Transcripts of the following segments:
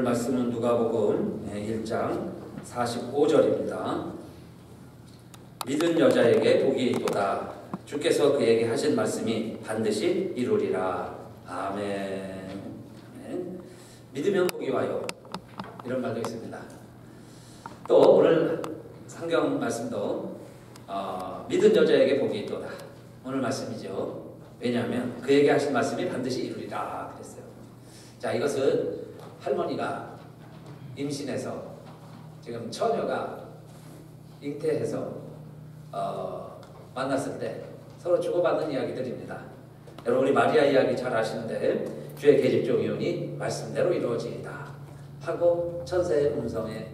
오늘 말씀은 누가복음 1장 45절입니다. 믿은 여자에게 복이 있도다. 주께서 그에게 하신 말씀이 반드시 이루리라. 아멘. 믿으면 복이 와요. 이런 말도 있습니다. 또 오늘 성경 말씀도 믿은 여자에게 복이 있도다. 오늘 말씀이죠. 왜냐하면 그에게 하신 말씀이 반드시 이루리라 그랬어요. 자, 이것은 할머니가 임신해서 지금 처녀가 잉태해서 만났을 때 서로 주고받는 이야기들입니다. 여러분, 우리 마리아 이야기 잘 아시는데 주의 계집종이오니 말씀대로 이루어지이다 하고 천사의 음성에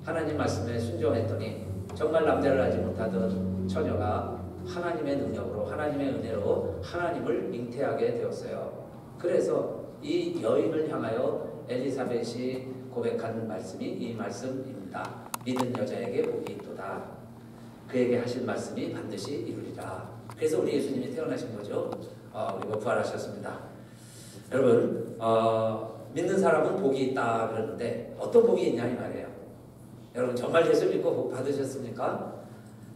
하나님 말씀에 순종했더니 정말 남자를 알지 못하던 처녀가 하나님의 능력으로 하나님의 은혜로 하나님을 잉태하게 되었어요. 그래서 이 여인을 향하여 엘리사벳이 고백한 말씀이 이 말씀입니다. 믿은 여자에게 복이 있도다. 그에게 하실 말씀이 반드시 이루리라. 그래서 우리 예수님이 태어나신 거죠. 그리고 부활하셨습니다. 여러분, 믿는 사람은 복이 있다 그러는데 어떤 복이 있냐 이 말이에요. 여러분, 정말 예수 믿고 복 받으셨습니까?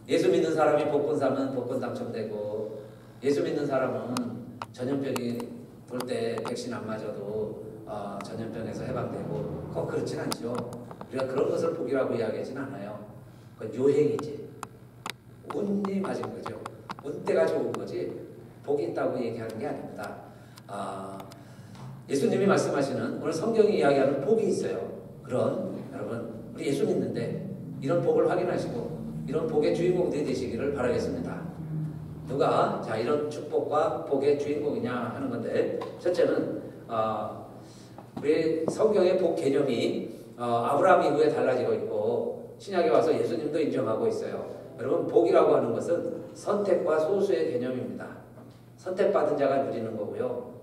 예수 믿는 사람이 복권 사면 복권 당첨되고, 예수 믿는 사람은 전염병이 돌 때 백신 안 맞아도 전염병에서 해방되고, 꼭 그렇진 않죠. 우리가 그런 것을 복이라고 이야기하진 않아요. 그건 요행이지. 운이 맞은 거죠. 운때가 좋은 거지 복이 있다고 얘기하는 게 아닙니다. 예수님이 말씀하시는 오늘 성경이 이야기하는 복이 있어요. 그런 여러분, 우리 예수 믿는데 이런 복을 확인하시고 이런 복의 주인공들이 되시기를 바라겠습니다. 누가 자 이런 축복과 복의 주인공이냐 하는 건데, 첫째는 우리 성경의 복 개념이 아브라함 이후에 달라지고 있고 신약에 와서 예수님도 인정하고 있어요. 여러분, 복이라고 하는 것은 선택과 소수의 개념입니다. 선택받은 자가 누리는 거고요.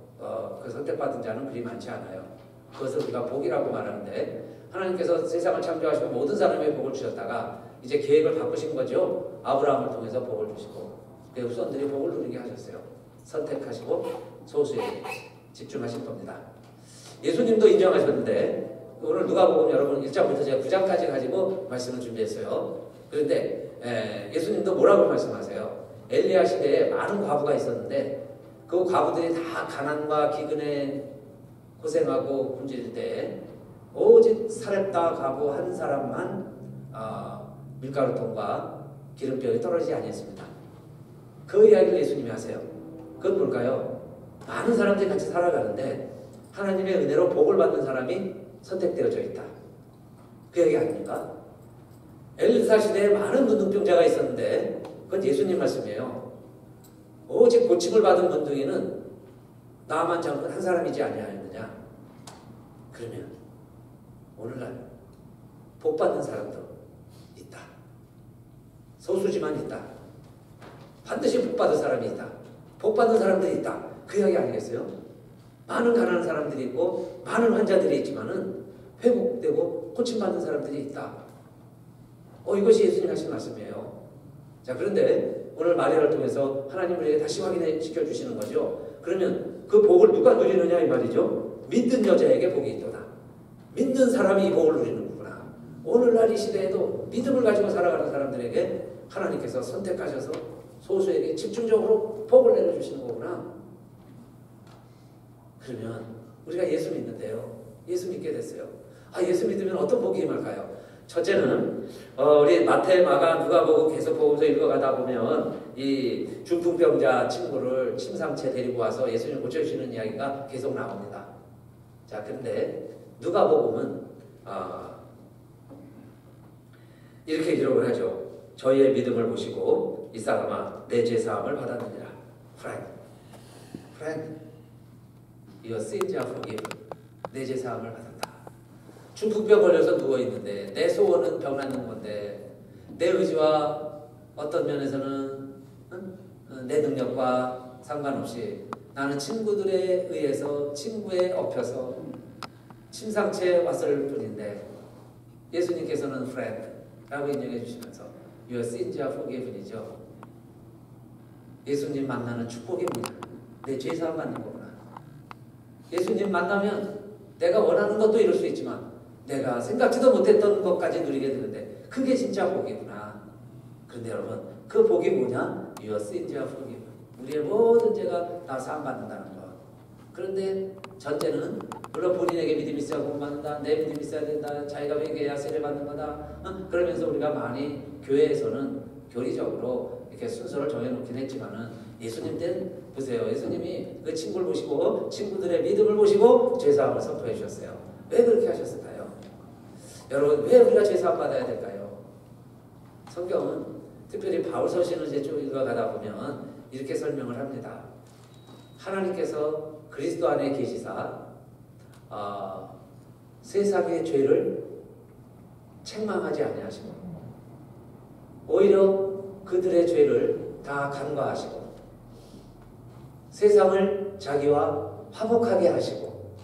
그 선택받은 자는 그리 많지 않아요. 그것을 우리가 복이라고 말하는데, 하나님께서 세상을 창조하시고 모든 사람에게 복을 주셨다가 이제 계획을 바꾸신 거죠. 아브라함을 통해서 복을 주시고 그 후손들이 복을 누리게 하셨어요. 선택하시고 소수에 집중하신 겁니다. 예수님도 인정하셨는데, 오늘 누가복음 여러분 1장부터 제가 9장까지 가지고 말씀을 준비했어요. 그런데 예수님도 뭐라고 말씀하세요? 엘리야 시대에 많은 과부가 있었는데 그 과부들이 다 가난과 기근에 고생하고 굶주릴 때 오직 사렙다 과부 한 사람만 밀가루통과 기름병이 떨어지지 아니했습니다. 그 이야기를 예수님이 하세요. 그건 뭘까요? 많은 사람들이 같이 살아가는데 하나님의 은혜로 복을 받는 사람이 선택되어져 있다. 그 얘기 아닙니까? 엘리사 시대에 많은 문둥병자가 있었는데 그건 예수님 말씀이에요. 오직 고침을 받은 문둥이는 나만 장군 한 사람이지 아니하였느냐. 그러면 오늘날 복 받는 사람도 있다. 소수지만 있다. 반드시 복 받을 사람이 있다. 복 받는 사람들이 있다. 그 이야기 아니겠어요? 많은 가난한 사람들이 있고 많은 환자들이 있지만은 회복되고 고침받는 사람들이 있다. 이것이 예수님 하신 말씀이에요. 자, 그런데 오늘 마리아를 통해서 하나님 우리에게 다시 확인시켜 주시는 거죠. 그러면 그 복을 누가 누리느냐 이 말이죠. 믿는 여자에게 복이 있도다. 믿는 사람이 이 복을 누리는구나. 오늘날 이 시대에도 믿음을 가지고 살아가는 사람들에게 하나님께서 선택하셔서 소수에게 집중적으로 복을 내려주시는 거구나. 그러면 우리가 예수 믿는데요. 예수 믿게 됐어요. 예수 믿으면 어떤 복이 임할까요? 첫째는 우리 마태, 마가, 누가복음 계속 보면서 읽어가다 보면 이 중풍병자 친구를 침상채 데리고 와서 예수님 고쳐주시는 이야기가 계속 나옵니다. 자, 그런데 누가복음은 이렇게 기록을 하죠. 저희의 믿음을 보시고 이 사람아 내 죄사함을 받았느니라. Friend, your sins are forgiven. 내 죄사함을 받았다. 중풍병 걸려서 누워있는데 내 소원은 병 낫는 건데 내 의지와 어떤 면에서는 내 능력과 상관없이 나는 친구들에 의해서 친구에 엎혀서 침상채에 왔을 뿐인데 예수님께서는 friend 라고 인정해 주시면서 Your sins are forgiven이죠. 예수님 만나는 축복이 뭐냐? 내 죄사함 받는 거구나. 예수님 만나면 내가 원하는 것도 이룰 수 있지만 내가 생각지도 못했던 것까지 누리게 되는데 그게 진짜 복이구나. 그런데 여러분, 그 복이 뭐냐? Your sins are forgiven. 우리의 모든 죄가 다 사함받는다는 것. 그런데 전제는 물론 본인에게 믿음이 있어야 구원받는다, 내 믿음이 있어야 된다, 자기가 회개해야 세례받는 거다. 그러면서 우리가 많이 교회에서는 교리적으로 이렇게 순서를 정해놓긴 했지만은 예수님 때는 보세요. 예수님이 그 친구를 보시고 친구들의 믿음을 보시고 죄사함을 선포해 주셨어요. 왜 그렇게 하셨을까요? 여러분, 왜 우리가 죄사함 받아야 될까요? 성경은 특별히 바울 서신을 이제 쭉 읽어가다 보면 이렇게 설명을 합니다. 하나님께서 그리스도 안에 계시사 세상의 죄를 책망하지 아니하시고 오히려 그들의 죄를 다 간과하시고 세상을 자기와 화목하게 하시고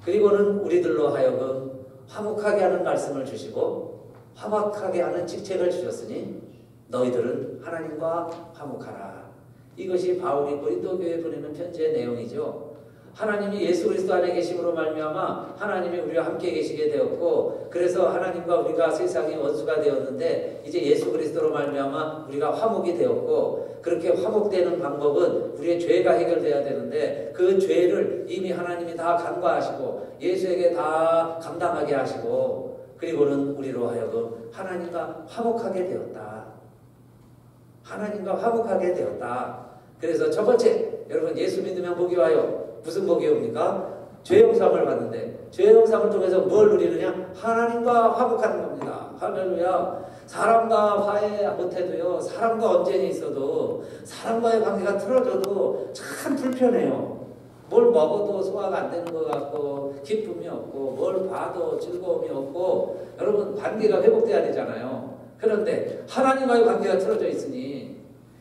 그리고는 우리들로 하여금 화목하게 하는 말씀을 주시고 화목하게 하는 직책을 주셨으니 너희들은 하나님과 화목하라. 이것이 바울이 고린도 교회에 보내는 편지의 내용이죠. 하나님이 예수 그리스도 안에 계심으로 말미암아 하나님이 우리와 함께 계시게 되었고 그래서 하나님과 우리가 세상의 원수가 되었는데 이제 예수 그리스도로 말미암아 우리가 화목이 되었고 그렇게 화목되는 방법은 우리의 죄가 해결돼야 되는데 그 죄를 이미 하나님이 다 간과하시고 예수에게 다 감당하게 하시고 그리고는 우리로 하여금 하나님과 화목하게 되었다. 하나님과 화목하게 되었다. 그래서 첫 번째, 여러분 예수 믿으면 복이 와요. 무슨 복이 옵니까? 죄 용서함을 받는데 죄 용서함을 통해서 뭘 누리느냐? 하나님과 화목하는 겁니다. 할렐루야. 사람과 화해 못해도요. 사람과 언쟁이 있어도 사람과의 관계가 틀어져도 참 불편해요. 뭘 먹어도 소화가 안 되는 것 같고 기쁨이 없고 뭘 봐도 즐거움이 없고 여러분 관계가 회복돼야 되잖아요. 그런데 하나님과의 관계가 틀어져 있으니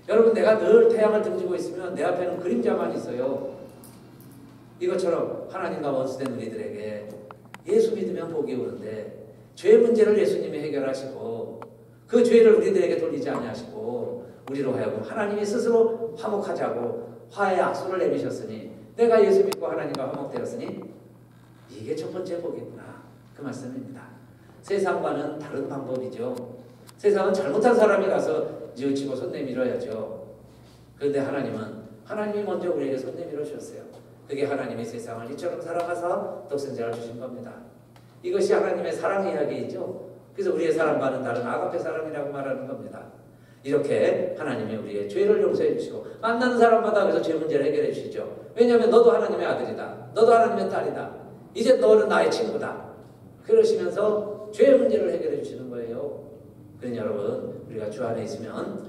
여러분 내가 늘 태양을 등지고 있으면 내 앞에는 그림자만 있어요. 이것처럼 하나님과 원수된 우리들에게 예수 믿으면 복이 오는데 죄 문제를 예수님이 해결하시고 그 죄를 우리들에게 돌리지 아니하시고 우리로 하여금 하나님이 스스로 화목하자고 화해의 악수를 내미셨으니 내가 예수 믿고 하나님과 화목되었으니 이게 첫 번째 복이구나. 그 말씀입니다. 세상과는 다른 방법이죠. 세상은 잘못한 사람이 가서 뉘우치고 손 내밀어야죠. 그런데 하나님이 먼저 우리에게 손 내밀어 주셨어요. 그게 하나님이 세상을 이처럼 사랑하사 독생자를 주신 겁니다. 이것이 하나님의 사랑 이야기이죠. 그래서 우리의 사랑과는 다른 아가페 사랑이라고 말하는 겁니다. 이렇게 하나님이 우리의 죄를 용서해 주시고 만나는 사람마다 그래서 죄 문제를 해결해 주시죠. 왜냐하면 너도 하나님의 아들이다. 너도 하나님의 딸이다. 이제 너는 나의 친구다. 그러시면서 죄 문제를 해결해 주시는 거예요. 그러니 여러분 우리가 주 안에 있으면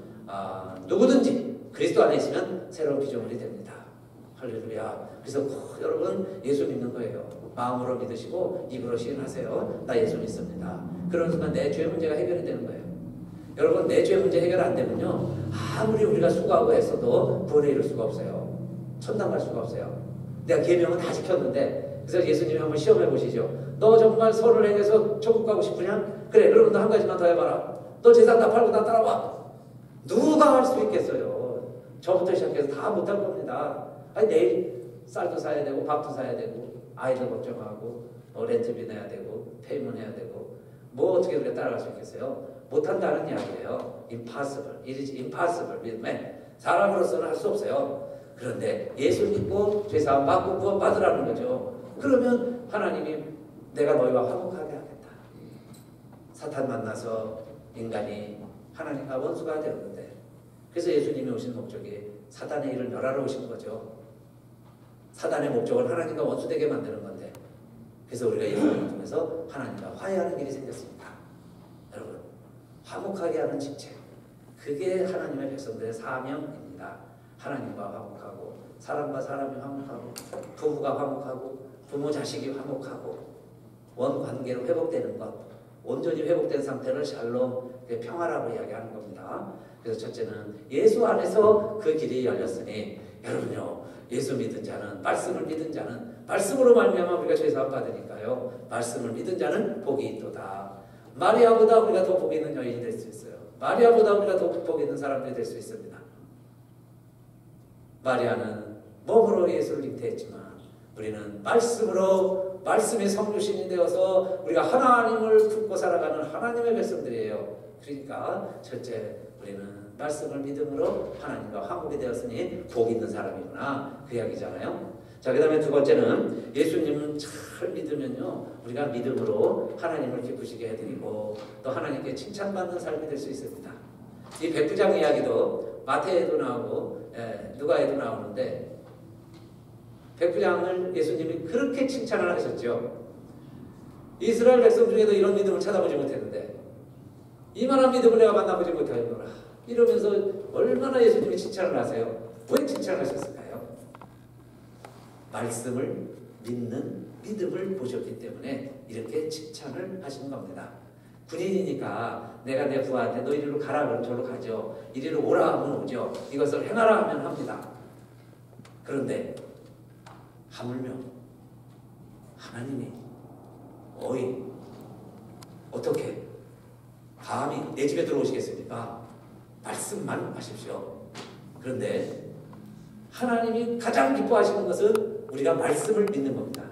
누구든지 그리스도 안에 있으면 새로운 피조물이 됩니다. 할렐루야. 그래서 여러분 예수 믿는 거예요. 마음으로 믿으시고 입으로 시인하세요. 나 예수 믿습니다. 그런 순간 내 죄 문제가 해결이 되는 거예요. 여러분 내 죄 문제 해결 안 되면요 아무리 우리가 수고하고 애써도 구원에 이를 수가 없어요. 천당 갈 수가 없어요. 내가 계명은 다 지켰는데 그래서 예수님이 한번 시험해 보시죠. 너 정말 선을 행해서 천국 가고 싶으냐? 그래 그러면 너 한 가지만 더 해봐라. 너 재산 다 팔고 나 따라와. 누가 할 수 있겠어요? 저부터 시작해서 다 못할 겁니다. 아니 내일 쌀도 사야 되고 밥도 사야 되고 아이들 걱정하고 렌트비 내야 되고 페이먼 해야 되고 뭐 어떻게 그렇게 따라갈 수 있겠어요? 못한다는 이야기예요. Impossible. It is impossible with man. 사람으로서는 할 수 없어요. 그런데 예수 믿고 죄사함 받고 구원 받으라는 거죠. 그러면 하나님이 내가 너희와 화목하게 하겠다. 사탄 만나서 인간이 하나님과 원수가 되었는데 그래서 예수님이 오신 목적이 사단의 일을 멸하러 오신 거죠. 사단의 목적은 하나님과 원수되게 만드는 건데 그래서 우리가 예수님을 통해서 하나님과 화해하는 일이 생겼습니다. 여러분 화목하게 하는 직책 그게 하나님의 백성들의 사명입니다. 하나님과 화목하고 사람과 사람이 화목하고 부부가 화목하고 부모 자식이 화목하고 원관계로 회복되는 것 온전히 회복된 상태를 샬롬 평화라고 이야기하는 겁니다. 그래서 첫째는 예수 안에서 그 길이 열렸으니 여러분요 예수 믿은 자는 말씀을 믿은 자는 말씀으로 말미암아 우리가 죄사함 받으니까요 말씀을 믿은 자는 복이 있도다. 마리아보다 우리가 더 복 있는 여인이 될 수 있어요. 마리아보다 우리가 더 복 있는 사람들이 될 수 있습니다. 마리아는 몸으로 예수를 잉태했지만 우리는 말씀으로 말씀의 성육신이 되어서 우리가 하나님을 품고 살아가는 하나님의 백성들이에요. 그러니까 첫째, 우리는 말씀을 믿음으로 하나님과 화목이 되었으니 복 있는 사람이구나, 그 이야기잖아요. 자, 그 다음에 두 번째는 예수님은 잘 믿으면요, 우리가 믿음으로 하나님을 기쁘시게 해드리고 또 하나님께 칭찬받는 삶이 될 수 있습니다. 이 백부장 이야기도 마태에도 나오고 누가에도 나오는데, 백부장을 예수님이 그렇게 칭찬을 하셨죠. 이스라엘 백성 중에도 이런 믿음을 찾아보지 못했는데 이만한 믿음을 내가 만나보지 못하였노라 이러면서 얼마나 예수님이 칭찬을 하세요. 왜 칭찬을 하셨을까요? 말씀을 믿는 믿음을 보셨기 때문에 이렇게 칭찬을 하시는 겁니다. 군인이니까 내가 내 부하한테 너 이리로 가라 그러면 저로 가죠. 이리로 오라 하면 오죠. 이것을 행하라 하면 합니다. 그런데 하물며 하나님이 어떻게 감히 내 집에 들어오시겠습니까? 말씀만 하십시오. 그런데 하나님이 가장 기뻐하시는 것은 우리가 말씀을 믿는 겁니다.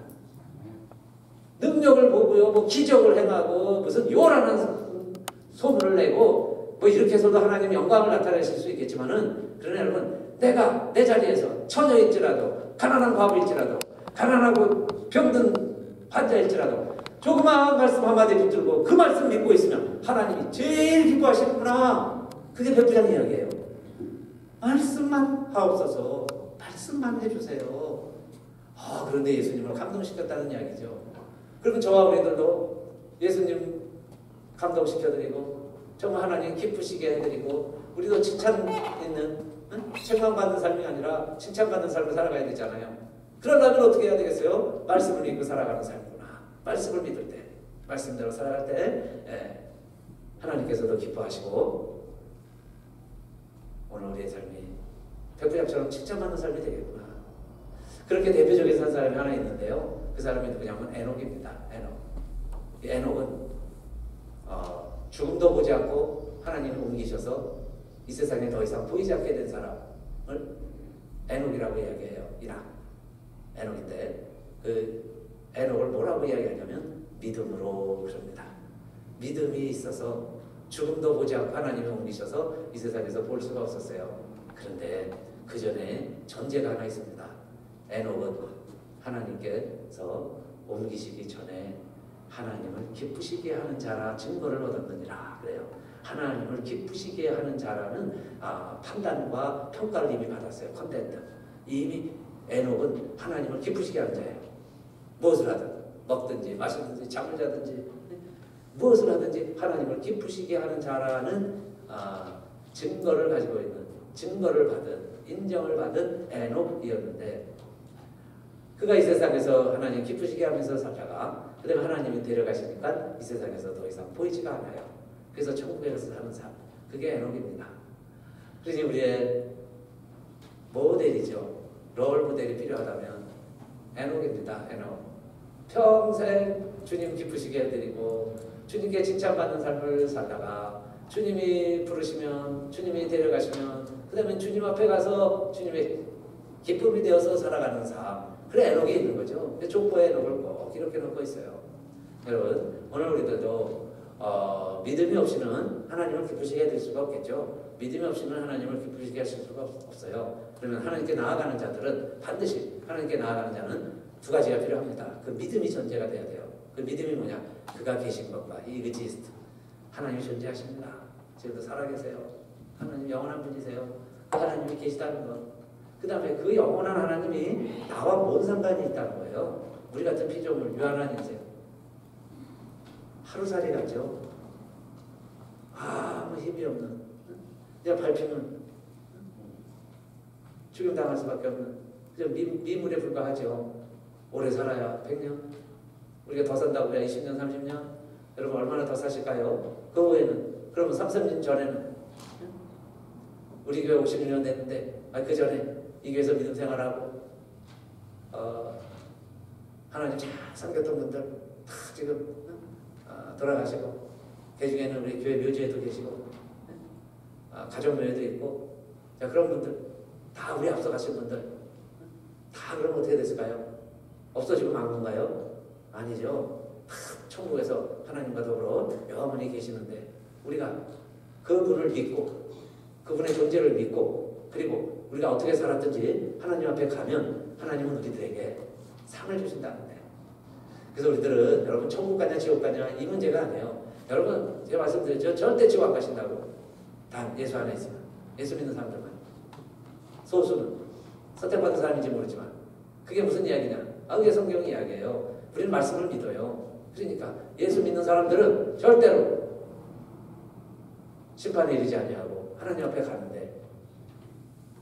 능력을 보고요, 뭐 기적을 행하고 무슨 요란한 소문을 내고 뭐 이렇게 해서도 하나님의 영광을 나타내실 수 있겠지만은, 그러나 여러분, 내가 내 자리에서 처녀일지라도 가난한 과부일지라도 가난하고 병든 환자일지라도 조그마한 말씀 한마디 붙들고 그 말씀 믿고 있으면 하나님이 제일 기뻐하시는구나. 그게 백부장 이야기예요. 말씀만 하옵소서. 말씀만 해주세요. 그런데 예수님을 감동시켰다는 이야기죠. 그러면 저와 우리들도 예수님 감동시켜드리고 정말 하나님 기쁘시게 해드리고 우리도 칭찬 있는, 책망받는 삶이 아니라 칭찬받는 삶을 살아가야 되잖아요. 그러려면 어떻게 해야 되겠어요? 말씀을 믿고 살아가는 삶이구나. 말씀을 믿을 때, 말씀대로 살아갈 때 하나님께서도 기뻐하시고 오늘 우리의 삶이 백부장처럼 칭찬받는 삶이 되겠구나. 그렇게 대표적인 산 사람이 하나 있는데요. 그 사람이 누구냐면 에녹입니다. 이 에녹은 죽음도 보지 않고 하나님을 옮기셔서 이 세상에 더 이상 보이지 않게 된 사람을 에녹이라고 이야기해요. 에녹인데 그 에녹을 뭐라고 이야기하냐면 믿음으로 그럽니다. 믿음이 있어서 죽음도 보지 않고 하나님을 옮기셔서 이 세상에서 볼 수가 없었어요. 그런데 그 전에 전제가 하나 있습니다. 에녹은 하나님께서 옮기시기 전에 하나님을 기쁘시게 하는 자라 증거를 얻었느니라 그래요. 하나님을 기쁘시게 하는 자라는 판단과 평가를 이미 받았어요. 컨텐트. 이미 에녹은 하나님을 기쁘시게 하는 자예요. 무엇을 하든, 먹든지 마시든지 잠을 자든지 무엇을 하든지 하나님을 기쁘시게 하는 자라는 증거를 가지고 있는, 증거를 받은, 인정을 받은 에녹이었는데, 그가 이 세상에서 하나님 기쁘시게 하면서 살다가 그다음에 하나님이 데려가시니까 이 세상에서 더 이상 보이지가 않아요. 그래서 천국에 가서 사는 삶, 그게 에녹입니다. 그래서 우리의 모델이죠. 롤 모델이 필요하다면 에녹입니다. 에녹. 평생 주님 기쁘시게 해드리고 주님께 칭찬받는 삶을 살다가 주님이 부르시면, 주님이 데려가시면 그 다음에 주님 앞에 가서 주님의 기쁨이 되어서 살아가는 삶, 그래 에녹이 있는 거죠. 족보에 에녹을 꼭 이렇게 놓고 있어요. 여러분, 오늘 우리들도 믿음이 없이는 하나님을 기쁘시게 해드릴 수가 없겠죠. 믿음이 없이는 하나님을 기쁘시게 하실 수가 없어요. 그러면 하나님께 나아가는 자들은 반드시, 하나님께 나아가는 자는 두 가지가 필요합니다. 그 믿음이 전제가 돼야 돼요. 그 믿음이 뭐냐? 그가 계신 것과 이 의지스트. 하나님이 존재하십니다. 지금도 살아계세요. 하나님 영원한 분이세요. 하나님이 계시다는 것. 그 다음에 그 영원한 하나님이 나와 뭔 상관이 있다는 거예요. 우리 같은 피조물, 유한한 인생. 하루살이 같죠. 아무 힘이 없는, 그냥 밟히면 죽임당할 수밖에 없는, 그냥 미물에 불과하죠. 오래 살아야 100년? 우리가 더 산다고 그래야 20년, 30년? 여러분 얼마나 더 사실까요? 그 후에는, 그러면 30년 전에는 우리 교회 50년 됐는데 그 전에 이 교회에서 믿음 생활하고 하나님 잘 섬겼던 분들 다 지금 돌아가시고, 그 중에는 우리 교회 묘지에도 계시고 가족묘에도 있고, 자, 그런 분들 다 우리 앞서 가신 분들 다 그럼 어떻게 됐을까요? 없어지고 만 건가요? 아니죠. 천국에서 하나님과 더불어 영원히 계시는데 우리가 그분을 믿고 그분의 존재를 믿고 그리고 우리가 어떻게 살았든지 하나님 앞에 가면 하나님은 우리들에게 상을 주신다는데, 그래서 우리들은 여러분 천국 가냐 지옥 가냐 이 문제가 아니에요. 여러분 제가 말씀드렸죠. 절대 지옥 안 가신다고. 단 예수 안에 있으면, 예수 믿는 사람들만. 소수는 선택받은 사람인지 모르지만 그게 무슨 이야기냐? 그게 성경 이야기예요. 우리는 말씀을 믿어요. 그러니까 예수 믿는 사람들은 절대로 심판에 이르지 아니하고 하나님 앞에 가는데,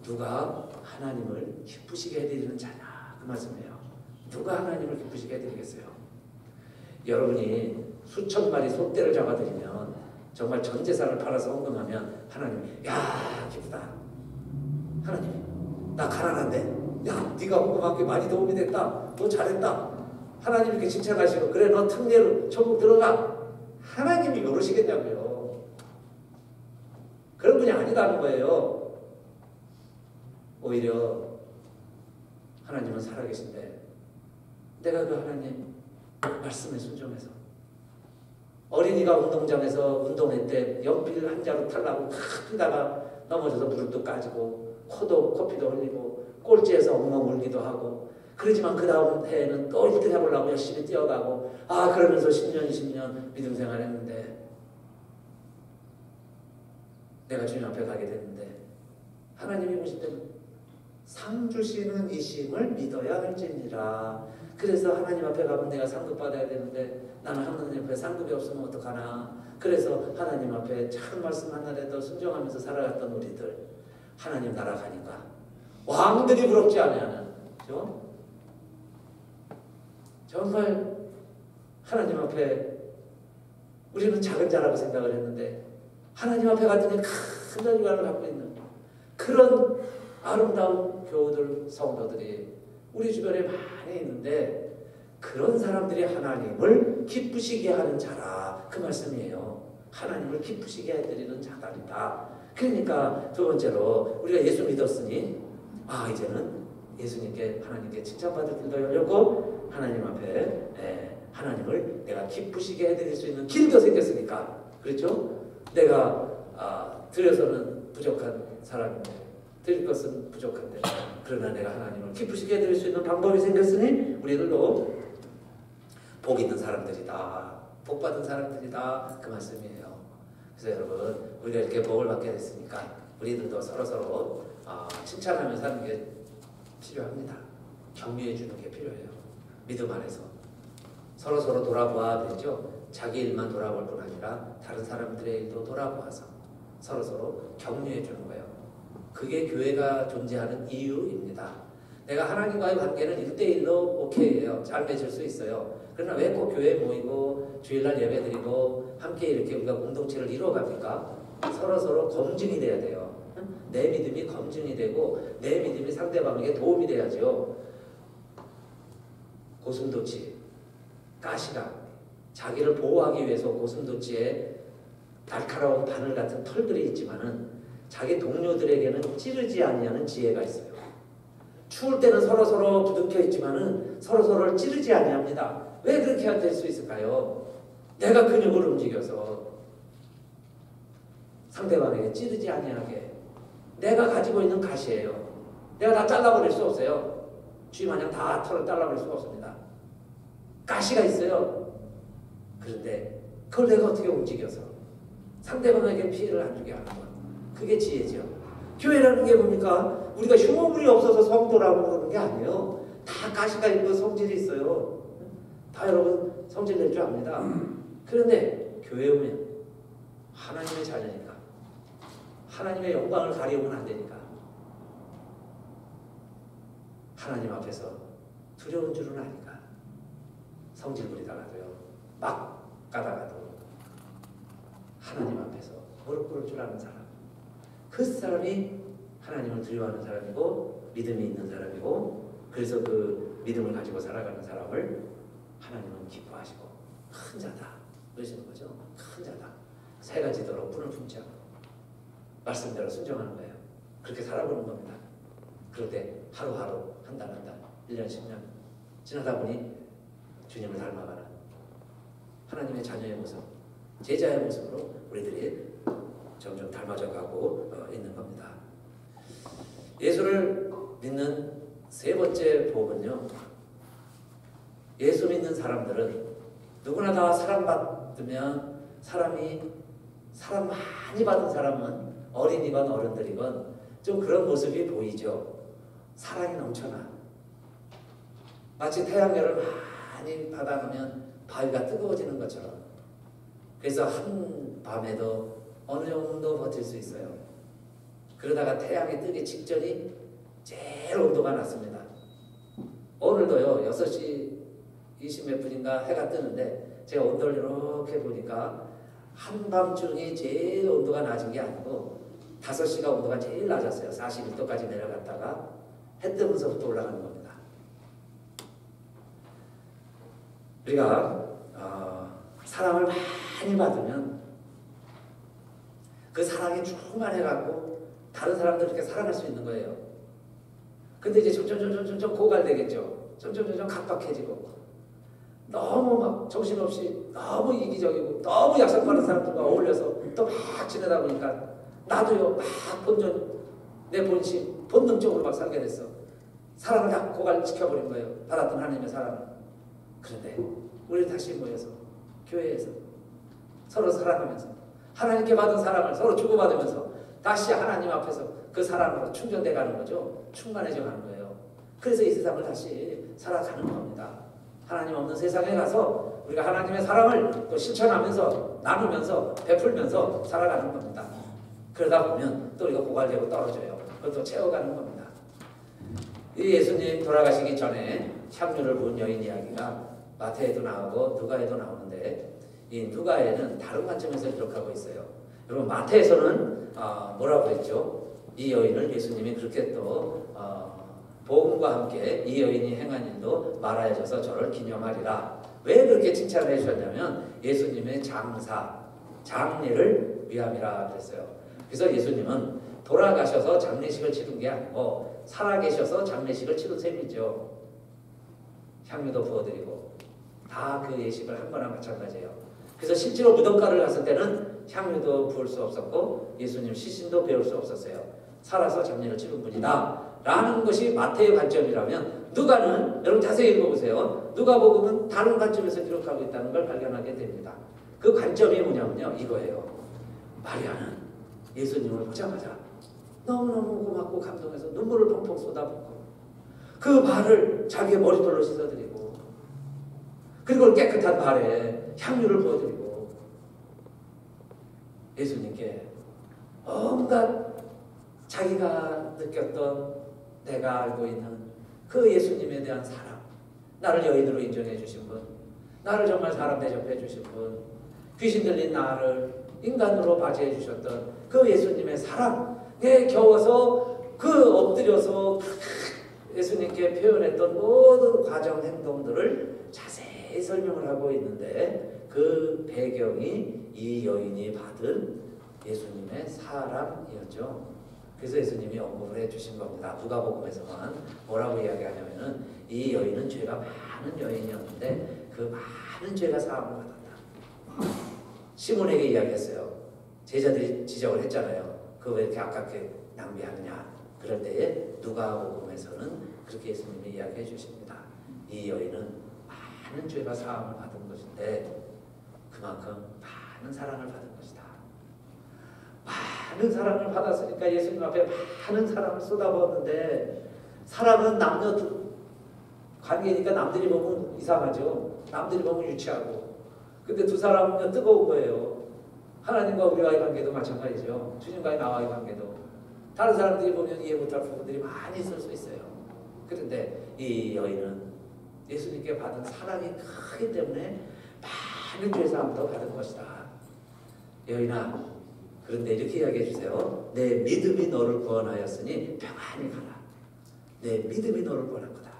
누가 하나님을 기쁘시게 해드리는 자냐 그 말씀이에요. 누가 하나님을 기쁘시게 해드리겠어요? 여러분이 수천 마리 소떼를 잡아드리면, 정말 전 재산을 팔아서 헌금하면 하나님이 야 기쁘다. 하나님 나 가난한데 야 네가 헌금한 게 많이 도움이 됐다. 너 잘했다. 하나님 이렇게 칭찬하시고 그래 너 특례로 천국 들어가. 하나님이 모르시겠냐고요. 그런 분이 아니다는 거예요. 오히려 하나님은 살아계신데 내가 그 하나님 말씀에 순종해서, 어린이가 운동장에서 운동회 때 연필 한 자루 타려고 뛰다가 넘어져서 무릎도 까지고 코도 코피도 흘리고 꼴찌에서 엉엉 울기도 하고, 그러지만 그 다음 해에는 또 1등 해보려고 열심히 뛰어가고 그러면서 10년 20년 믿음 생활했는데 내가 주님 앞에 가게 됐는데 하나님이 보실 때는 상 주시는 이심을 믿어야 할지니라. 그래서 하나님 앞에 가면 내가 상급 받아야 되는데 나는 하나님 앞에 상급이 없으면 어떡하나. 그래서 하나님 앞에 참 말씀 하나라도 순종하면서 살아갔던 우리들, 하나님 나라 가니까 왕들이 부럽지 않냐는, 그죠? 정말 하나님 앞에 우리는 작은 자라고 생각을 했는데 하나님 앞에 갔더니 큰 영광을 갖고 있는 그런 아름다운 교우들, 성도들이 우리 주변에 많이 있는데, 그런 사람들이 하나님을 기쁘시게 하는 자라 그 말씀이에요. 하나님을 기쁘시게 해드리는 자들이다. 그러니까 두 번째로 우리가 예수 믿었으니 이제는 예수님께 하나님께 칭찬받을 길도 열렸고 하나님 앞에 하나님을 내가 기쁘시게 해드릴 수 있는 길도 생겼으니까, 그렇죠? 내가 드려서는 부족한 사람인데 드릴 것은 부족한데 그러나 내가 하나님을 기쁘시게 해드릴 수 있는 방법이 생겼으니 우리들도 복 있는 사람들이다. 복 받은 사람들이다. 그 말씀이에요. 그래서 여러분 우리가 이렇게 복을 받게 됐으니까 우리들도 서로서로 칭찬하며 사는 게 필요합니다. 격려해 주는 게 필요해요. 믿음 안에서 서로서로 돌아보아 되죠. 자기 일만 돌아볼 뿐 아니라 다른 사람들의 일도 돌아보아서 서로서로 격려해 주는 거예요. 그게 교회가 존재하는 이유입니다. 내가 하나님과의 관계는 1대1로 오케이예요. 잘 맺을 수 있어요. 그러나 왜 꼭 교회에 모이고 주일날 예배드리고 함께 이렇게 우리가 공동체를 이루어갑니까? 서로서로 검증이 돼야 돼요. 내 믿음이 검증이 되고 내 믿음이 상대방에게 도움이 돼야죠. 고슴도치, 가시가 자기를 보호하기 위해서 고슴도치에 날카로운 바늘 같은 털들이 있지만은 자기 동료들에게는 찌르지 아니하는 지혜가 있어요. 추울 때는 서로서로 부둥켜 있지만은 서로서로를 찌르지 아니합니다. 왜 그렇게 될 수 있을까요? 내가 근육을 움직여서 상대방에게 찌르지 아니하게, 내가 가지고 있는 가시예요. 내가 다 잘라버릴 수 없어요. 쥐마냥 다 털을 잘라버릴 수가 없습니다. 가시가 있어요. 그런데 그걸 내가 어떻게 움직여서 상대방에게 피해를 안 주게 하는 것, 그게 지혜죠. 교회라는 게 뭡니까? 우리가 흉물이 없어서 성도라고 그러는 게 아니에요. 다 가시가 있고 성질이 있어요. 다 여러분 성질 낼 줄 압니다. 그런데 교회에 오면 하나님의 자녀니까 하나님의 영광을 가리우면 안 되니까 하나님 앞에서 두려운 줄은 아니까 성질 부리다가도요, 막 가다가도 하나님 앞에서 무릎 꿇을 줄 아는 사람, 그 사람이 하나님을 두려워하는 사람이고 믿음이 있는 사람이고, 그래서 그 믿음을 가지고 살아가는 사람을 하나님은 기뻐하시고 큰 자다 그러시는 거죠. 큰 자다. 세 가지도로 뿔을 품지 않고 말씀대로 순종하는 거예요. 그렇게 살아보는 겁니다. 그런데 하루하루, 한 달, 1년, 10년 지나다 보니 주님을 닮아가는 하나님의 자녀의 모습, 제자의 모습으로 우리들이 점점 닮아져 가고 있는 겁니다. 예수를 믿는 세 번째 복은요, 예수 믿는 사람들은 누구나 다 사랑받으면 사람 많이 받은 사람은 어린이건 어른들이건 좀 그런 모습이 보이죠. 사랑이 넘쳐나. 마치 태양열을 많이 받아가면 바위가 뜨거워지는 것처럼. 그래서 한 밤에도 어느 정도 버틸 수 있어요. 그러다가 태양이 뜨기 직전이 제일 온도가 낮습니다. 오늘도요 6시 20 몇 분인가 해가 뜨는데 제가 온도를 이렇게 보니까 한밤중이 제일 온도가 낮은 게 아니고 5시가 온도가 제일 낮았어요. 41도까지 내려갔다가 해 뜨면서부터 올라가는 겁니다. 우리가 사랑을 많이 받으면 그 사랑이 충만해갖고 다른 사람들 이렇게 사랑할 수 있는 거예요. 근데 이제 점점 고갈되겠죠. 점점 각박해지고 너무 막 정신없이 너무 이기적이고 너무 약속받는 사람들과 어울려서 또 막 지내다 보니까 나도요 막 내 본심 본능적으로 막 살게 됐어. 사랑을 다 고갈시켜버린 거예요. 받았던 하나님의 사랑을. 그런데 우리 다시 모여서 교회에서 서로 사랑하면서 하나님께 받은 사랑을 서로 주고받으면서 다시 하나님 앞에서 그 사랑으로 충전돼 가는 거죠. 충만해져 가는 거예요. 그래서 이 세상을 다시 살아가는 겁니다. 하나님 없는 세상에 가서 우리가 하나님의 사랑을 또 실천하면서 나누면서 베풀면서 살아가는 겁니다. 그러다 보면 또 우리가 고갈되고 떨어져요. 그것도 채워가는 겁니다. 이 예수님 돌아가시기 전에 향유를 부은 여인 이야기가 마태에도 나오고 누가에도 나오는데 이 누가에는 다른 관점에서 기록하고 있어요. 여러분 마태에서는 뭐라고 했죠? 이 여인을 예수님이 그렇게 또 복음과 함께 이 여인이 행한 일도 말하여져서 저를 기념하리라. 왜 그렇게 칭찬을 해주셨냐면 예수님의 장례를 위함이라 그랬어요. 그래서 예수님은 돌아가셔서 장례식을 치른 게 아니고 살아계셔서 장례식을 치른 셈이죠. 향유도 부어드리고 다 그 예식을 한 거나 마찬가지예요. 그래서 실제로 무덤가를 갔을 때는 향유도 부을 수 없었고 예수님 시신도 배울 수 없었어요. 살아서 장례를 치른 분이다 라는 것이 마태의 관점이라면 누가는 여러분 자세히 읽어보세요. 누가복음은 다른 관점에서 기록하고 있다는 걸 발견하게 됩니다. 그 관점이 뭐냐면요 이거예요. 마리아는 예수님을 보자마자 너무너무 고맙고 감동해서 눈물을 펑펑 쏟아붓고 그 발을 자기의 머리털로 씻어드리고 그리고 깨끗한 발에 향유를 부어드리고 예수님께 온갖 자기가 느꼈던 내가 알고 있는 그 예수님에 대한 사랑, 나를 여인으로 인정해 주신 분, 나를 정말 사람 대접해 주신 분, 귀신 들린 나를 인간으로 맞이해 주셨던 그 예수님의 사랑에 겨워서 그 엎드려서 예수님께 표현했던 모든 과정 행동들을 자세히 설명을 하고 있는데 그 배경이 이 여인이 받은 예수님의 사랑이었죠. 그래서 예수님이 언급을 해주신 겁니다. 누가복음에서는 뭐라고 이야기하냐면은 이 여인은 죄가 많은 여인이었는데 그 많은 죄가 사함을 받았다. 시몬에게 이야기했어요. 제자들이 지적을 했잖아요. 그거 왜 이렇게 아깝게 낭비하느냐. 그럴 때에 누가복음에서는 그렇게 예수님이 이야기해 주십니다. 이 여인은 많은 죄가 사함을 받은 것인데 그만큼 많은 사랑을 받은 것이다. 많은 사랑을 받았으니까 예수님 앞에 많은 사랑을 쏟아부었는데 사랑은 남녀 관계니까 남들이 보면 이상하죠. 남들이 보면 유치하고. 근데 두 사람은 뜨거운 거예요. 하나님과 우리와의 관계도 마찬가지죠. 주님과의 나와의 관계도. 다른 사람들이 보면 이해 못할 부분들이 많이 있을 수 있어요. 그런데 이 여인은 예수님께 받은 사랑이 크기 때문에 많은 죄사함도 받은 것이다. 여인아, 그런데 이렇게 이야기해 주세요. 내 믿음이 너를 구원하였으니 평안히 가라. 내 믿음이 너를 구원한 거다.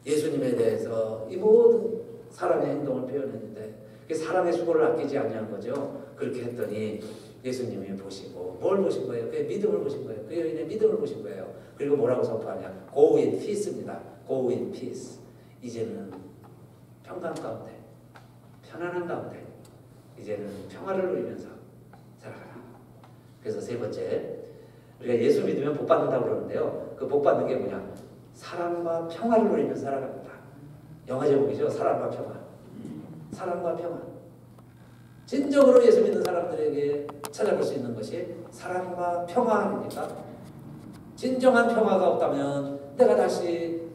예수님에 대해서 이 모든 사랑의 행동을 표현했는데 사랑의 수고를 아끼지 아니한 거죠. 그렇게 했더니 예수님이 보시고 뭘 보신 거예요? 그의 믿음을 보신 거예요. 그 여인의 믿음을 보신 거예요. 그리고 뭐라고 선포하냐? Go in peace입니다. Go in peace. 이제는 평강 가운데, 편안한 가운데 이제는 평화를 누리면서 살아가라. 그래서 세 번째, 우리가 예수 믿으면 복 받는다고 그러는데요. 그 복 받는 게 뭐냐? 사랑과 평화를 누리면서 살아갑니다. 영화 제목이죠. 사랑과 평화. 사랑과 평화. 진정으로 예수 믿는 사람들에게 찾아볼 수 있는 것이 사랑과 평화 아닙니까? 진정한 평화가 없다면 내가 다시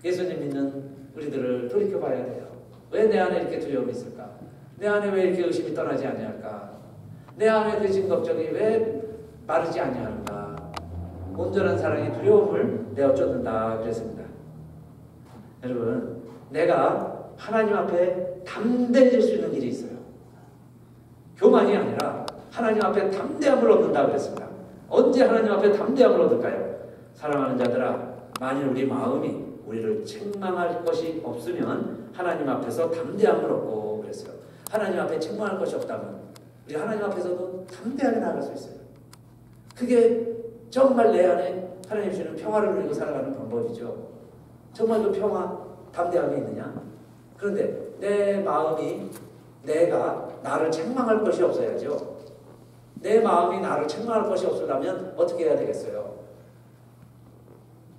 예수님 믿는 우리들을 돌이켜봐야 돼요. 왜 내 안에 이렇게 두려움이 있을까? 내 안에 왜 이렇게 의심이 떠나지 아니할까? 내 안에 그 걱정이 왜 마르지 아니하는가? 온전한 사랑이 두려움을 내어 쫓는다 그랬습니다. 여러분, 내가 하나님 앞에 담대해질 수 있는 길이 있어요. 교만이 아니라 하나님 앞에 담대함을 얻는다 그랬습니다. 언제 하나님 앞에 담대함을 얻을까요? 사랑하는 자들아, 만일 우리 마음이 우리를 책망할 것이 없으면 하나님 앞에서 담대함을 얻고 그랬어요. 하나님 앞에 책망할 것이 없다면 우리 하나님 앞에서도 담대하게 나아갈 수 있어요. 그게 정말 내 안에 하나님 주시는 평화를 누리고 살아가는 방법이죠. 정말 그 평화, 담대함이 있느냐? 그런데 내 마음이 내가 나를 책망할 것이 없어야죠. 내 마음이 나를 책망할 것이 없으려면 어떻게 해야 되겠어요?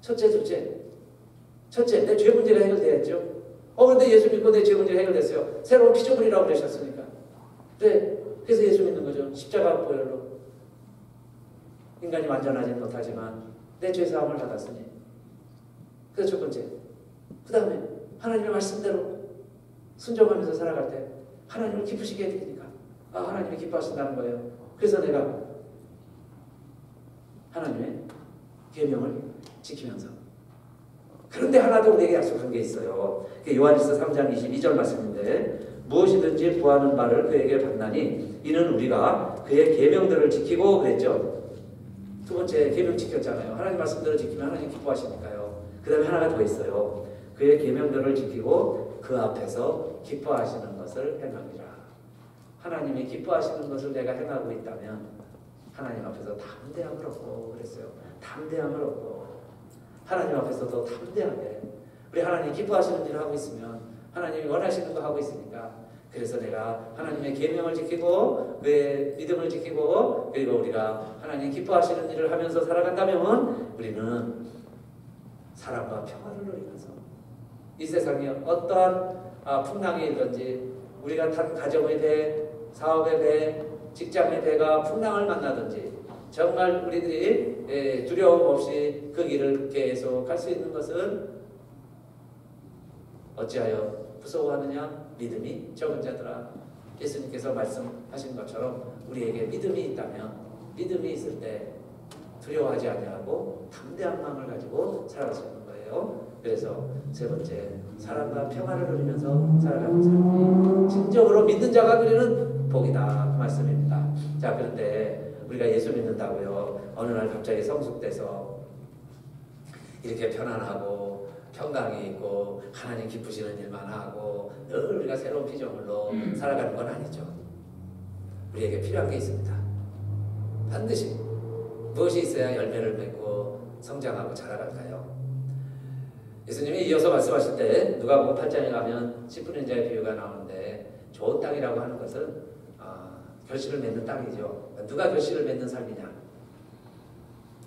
첫째, 내 죄 문제가 해결되었죠. 근데 예수 믿고 내 죄 문제가 해결됐어요. 새로운 피조물이라고 그러셨으니까. 그래서 예수 믿는 거죠. 십자가 보혈로. 인간이 완전하지는 못하지만 내 죄사함을 받았으니. 그래서 첫 번째. 그 다음에 하나님의 말씀대로 순종하면서 살아갈 때 하나님을 기쁘시게 해드리니까 하나님이 기뻐하신다는 거예요. 그래서 내가 하나님의 계명을 지키면서. 그런데 하나 더 우리에게 약속한 게 있어요. 요한일서 3장 22절 말씀인데 무엇이든지 구하는 바를 그에게 받나니 이는 우리가 그의 계명들을 지키고 그랬죠. 두 번째, 계명 지켰잖아요. 하나님 말씀대로 지키면 하나님 기뻐하시니까요. 그 다음에 하나가 더 있어요. 그의 계명들을 지키고 그 앞에서 기뻐하시는 것을 행하리라. 하나님이 기뻐하시는 것을 내가 행하고 있다면 하나님 앞에서 담대함을 얻고 그랬어요. 담대함을 얻고 하나님 앞에서도 담대하게 우리 하나님 기뻐하시는 일을 하고 있으면 하나님이 원하시는 거 하고 있으니까 그래서 내가 하나님의 계명을 지키고 그의 믿음을 지키고 그리고 우리가 하나님 기뻐하시는 일을 하면서 살아간다면 우리는 사랑과 평화를 누리면서 이 세상에 어떠한 풍랑이 있든지 우리가 탄 가정의 배, 사업의 배, 직장의 배가 풍랑을 만나든지 정말 우리들이 두려움 없이 그 길을 계속 갈 수 있는 것은 어찌하여 무서워하느냐? 믿음이 적은 자들아. 예수님께서 말씀하신 것처럼 우리에게 믿음이 있다면 믿음이 있을 때 두려워하지 아니하고 담대한 마음을 가지고 살아갈 수 있는 거예요. 그래서 세 번째, 사랑과 평화를 누리면서 살아가는 삶이 진정으로 믿는 자가 누리는 복이다. 그 말씀입니다. 자, 그런데 우리가 예수 믿는다고요. 어느 날 갑자기 성숙돼서 이렇게 편안하고 평강이 있고 하나님 기쁘시는 일만 하고 늘 우리가 새로운 피조물로 살아가는 건 아니죠. 우리에게 필요한 게 있습니다. 반드시 무엇이 있어야 열매를 맺고 성장하고 자라갈까요? 예수님이 이어서 말씀하실 때 누가복음 8장에 가면 씨 뿌리는 자의 비유가 나오는데 좋은 땅이라고 하는 것은 결실을 맺는 땅이죠. 누가 결실을 맺는 삶이냐?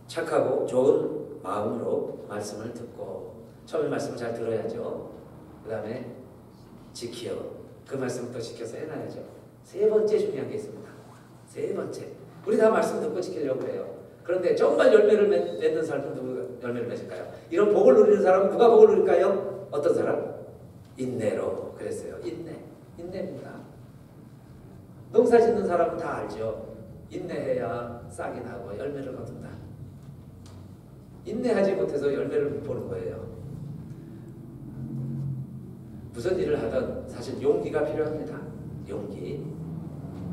착하고 좋은 마음으로 말씀을 듣고 처음에 말씀을 잘 들어야죠. 그 다음에 지키어 그 말씀을 또 지켜서 해놔야죠. 세 번째 중요한 게 있습니다. 세 번째, 우리 다 말씀 듣고 지키려고 해요. 그런데 정말 열매를 맺는 삶은 누가 열매를 맺을까요? 이런 복을 누리는 사람은 누가 복을 누릴까요? 어떤 사람? 인내로 그랬어요. 인내입니다. 농사 짓는 사람은 다 알죠. 인내해야 싹이 나고 열매를 거둔다. 인내하지 못해서 열매를 못 보는 거예요. 무슨 일을 하든 사실 용기가 필요합니다. 용기.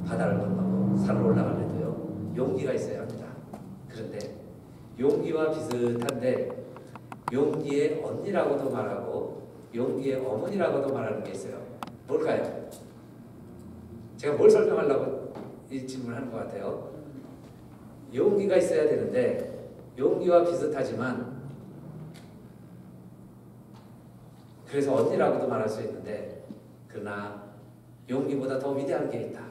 바다를 건너고 산을 올라가려도요. 용기가 있어야 합니다. 그런데 용기와 비슷한데 용기의 언니라고도 말하고 용기의 어머니라고도 말하는 게 있어요. 뭘까요? 제가 뭘 설명하려고 이 질문을 하는 것 같아요. 용기가 있어야 되는데 용기와 비슷하지만 그래서 언니라고도 말할 수 있는데 그러나 용기보다 더 위대한 게 있다.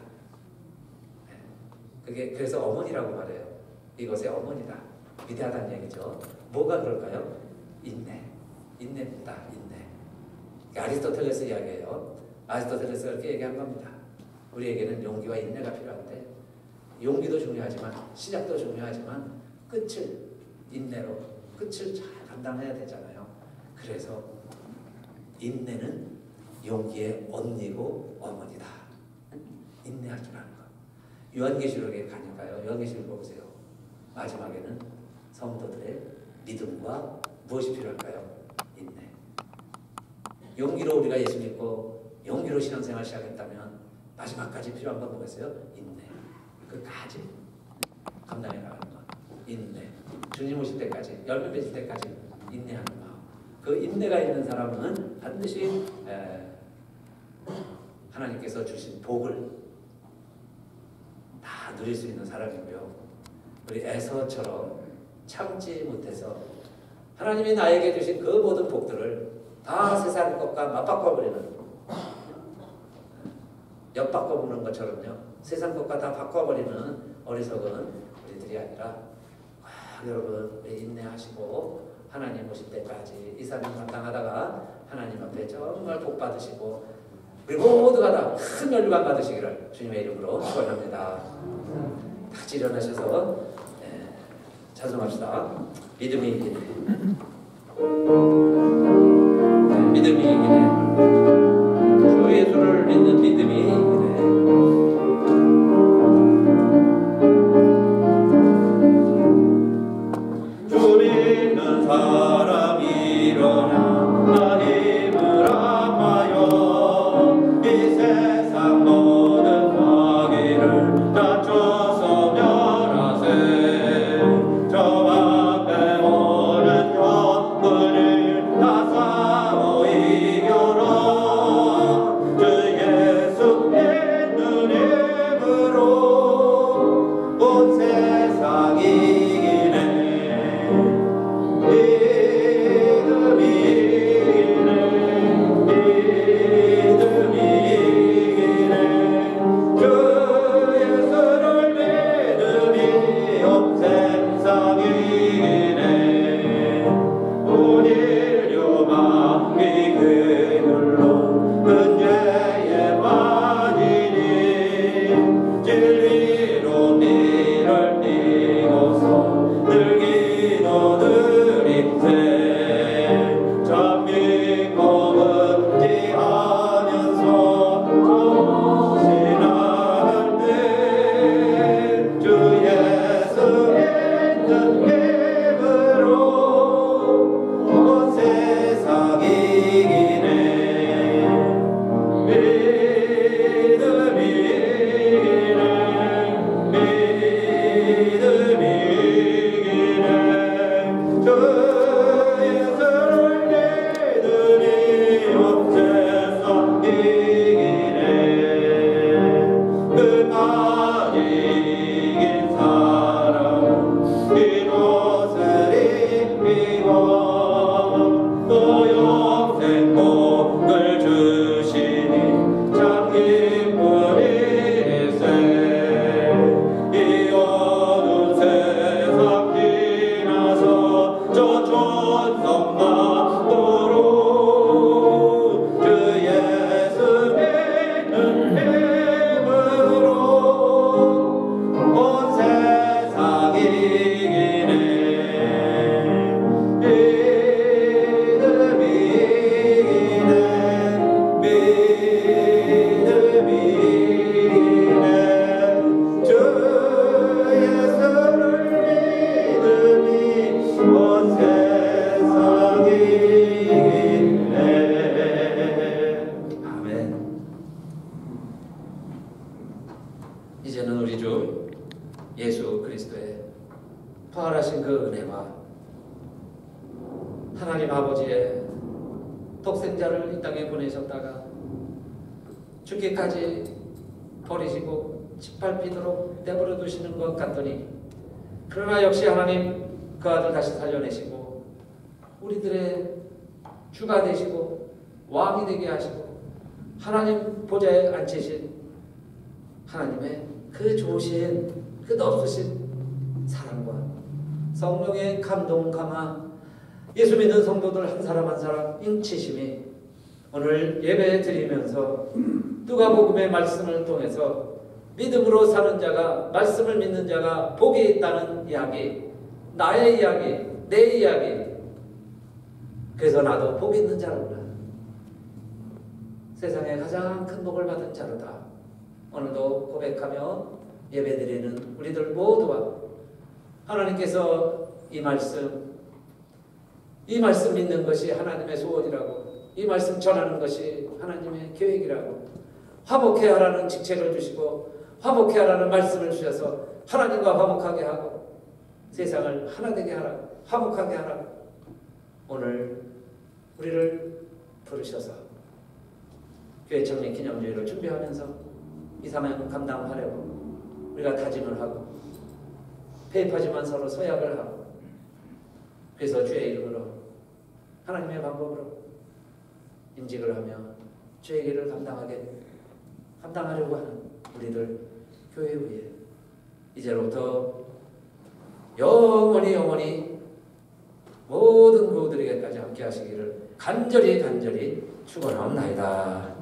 그게 그래서 어머니라고 말해요. 이것의 어머니다. 위대하다는 얘기죠. 뭐가 그럴까요? 인내. 인내입니다. 인내. 아리스토텔레스 이야기예요. 아리스토텔레스가 이렇게 얘기한 겁니다. 우리에게는 용기와 인내가 필요한데 용기도 중요하지만 시작도 중요하지만 끝을 인내로 끝을 잘 감당해야 되잖아요. 그래서 인내는 용기의 언니고 어머니다. 인내할 줄 아는 것. 요한계시록에 가니까요. 요한계시록 보세요. 마지막에는 성도들의 믿음과 무엇이 필요할까요? 인내. 용기로 우리가 예수 믿고 용기로 신앙생활 시작했다면 마지막까지 필요한 건 뭐겠어요? 인내. 끝까지 감당해 나가는 것. 인내. 주님 오실 때까지, 열매 맺을 때까지 인내하는 마음. 그 인내가 있는 사람은 반드시 하나님께서 주신 복을 다 누릴 수 있는 사람이고요. 우리 에서처럼 참지 못해서 하나님이 나에게 주신 그 모든 복들을 다 세상 것과 맞바꿔버리는, 엿바꿔보는 것처럼요. 세상 것과 다 바꿔버리는 어리석은 우리들이 아니라 여러분 우리 인내하시고 하나님 오실 때까지 이 삶을 감당하다가 하나님 앞에 정말 복 받으시고 우리 모두가 다 큰 멸류관 받으시기를 주님의 이름으로 축원합니다. 같이 일어나셔서 찬송합시다. 믿음이 이기네. 믿음이 이기네. 주 예수를 믿는 믿음이 이기네. 주 믿는 사람 일어나 나 힘을 합하여 이 세상 모든 마귀를 낮춰서 멸하세. 저 앞에 오는 적군을 다 싸워 이겨라. 주 예수 믿는 힘으로 온 세상 이기네. 이제는 우리 주 예수 그리스도의 부활하신 그 은혜와 하나님 아버지의 독생자를 이 땅에 보내셨다가 죽기까지 버리시고 짓밟히도록 내버려 두시는 것 같더니 그러나 역시 하나님 그 아들 다시 살려내시고 우리들의 주가 되시고 왕이 되게 하시고 하나님 보좌에 앉히신 하나님의 그 좋으신 그 높으신 사랑과 성령의 감동 감화, 예수 믿는 성도들 한 사람 한 사람 인치심이 오늘 예배 드리면서 누가복음의 말씀을 통해서 믿음으로 사는 자가, 말씀을 믿는 자가 복이 있다는 이야기, 나의 이야기, 내 이야기. 그래서 나도 복 있는 자로구나. 세상에 가장 큰 복을 받은 자로다. 오늘도 고백하며 예배드리는 우리들 모두와 하나님께서 이 말씀 믿는 것이 하나님의 소원이라고, 이 말씀 전하는 것이 하나님의 계획이라고, 화목해 하라는 직책을 주시고 화목해 하라는 말씀을 주셔서 하나님과 화목하게 하고 세상을 하나 되게 하라, 화목하게 하라. 오늘 우리를 부르셔서 교회 창립 기념주일을 준비하면서 이 사명 감당하려고 우리가 다짐을 하고 패입하지만 서로 서약을 하고, 그래서 주의 이름으로 하나님의 방법으로 임직을 하며 주의 길을 감당하려고 하는 우리들 교회 위에 이제로부터 영원히 모든 교우들에게까지 함께 하시기를 간절히 축원하옵나이다.